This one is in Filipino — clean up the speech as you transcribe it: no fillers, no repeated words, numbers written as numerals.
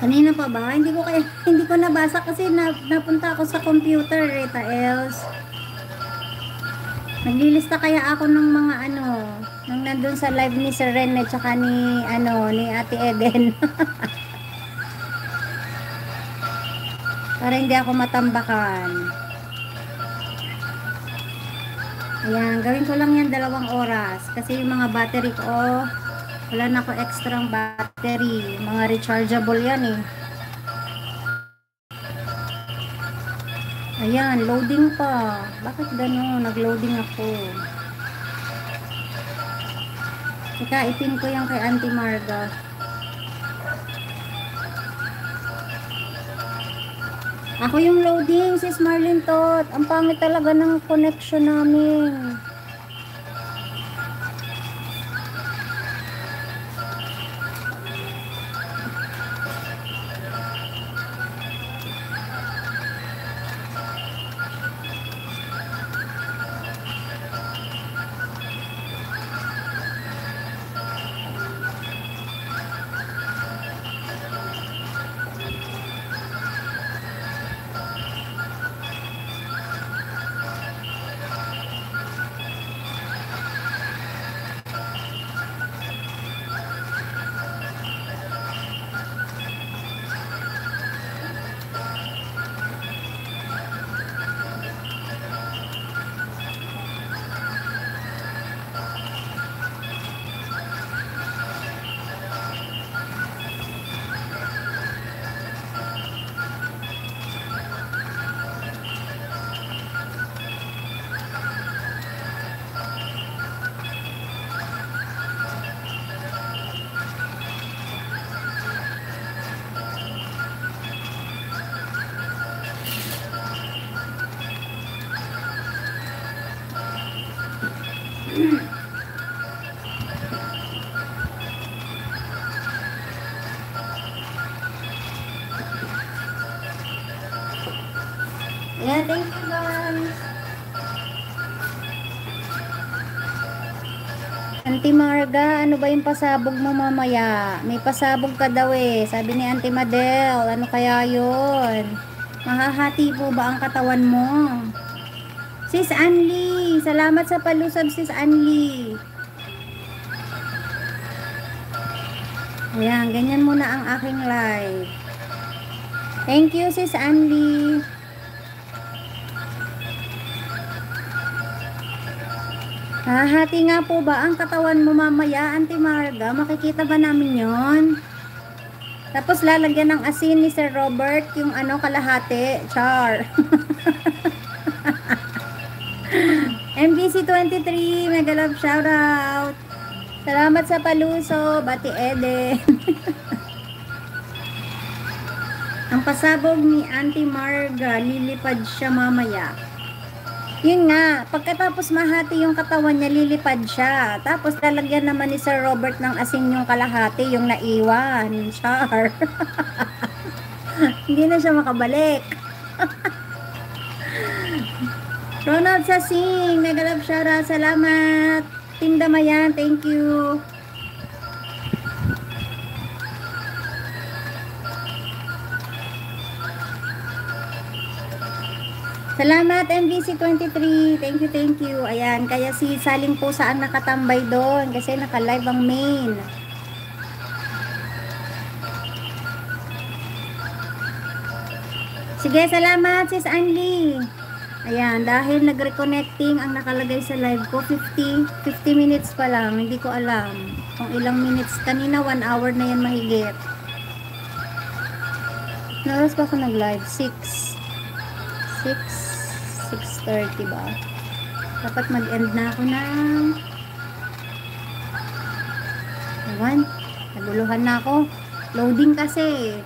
Kanina pa ba? Hindi ko kaya, hindi ko nabasa kasi napunta ako sa computer, Rita Els. Naglilista kaya ako ng mga ano, nang nandun sa live ni Sir Rene tsaka ni Ate Eden. Para hindi ako matambakan. Ayan, gawin ko lang yan 2 oras. Kasi yung mga battery ko, wala na ako extrang battery. Mga rechargeable yan eh. Ayan, loading pa. Bakit gano'n? Nag-loading ako. Teka, ipin ko yan kay Auntie Marga. Ako yung loading, sis Marlene Tot. Ang pangit talaga ng connection namin. Yeah, thank you guys. Auntie Marga, ano ba yung pasabog mo mamaya? May pasabog ka daw eh. Sabi ni Auntie Madel, ano kaya yun? Mahahati po ba ang katawan mo? Sis Anli, salamat sa palusab sis Anli. Ayan, ganyan muna ang aking live. Thank you sis Anli. Hahati nga po ba ang katawan mo mamaya, Auntie Marga? Makikita ba namin yon? Tapos lalagyan ng asin ni Sir Robert yung ano kalahati. Char. MBC23, mega love shoutout. Salamat sa paluso, Bati Eden. Ang pasabog ni Auntie Marga, lilipad siya mamaya. Yun nga, pagkatapos mahati yung katawan niya, lilipad siya. Tapos lalagyan naman ni Sir Robert ng asin yung kalahati, yung naiwan. Char. Hindi na siya makabalik. Ronald Sasing, mega love shoutout, salamat. Team Damayan, thank you. Salamat MBC23. Thank you, thank you. Ayan, kaya si Saling po saan nakatambay doon kasi naka-live ang main. Sige, salamat sis Anli. Ayan, dahil nag-reconnecting ang nakalagay sa live ko, 50 minutes pa lang. Hindi ko alam kung ilang minutes. Kanina 1 hour na yan mahigit. Naras pa ako nag-live? 6:30 ba? Dapat mag-end na ako ng 1. Naguluhan na ako. Loading kasi.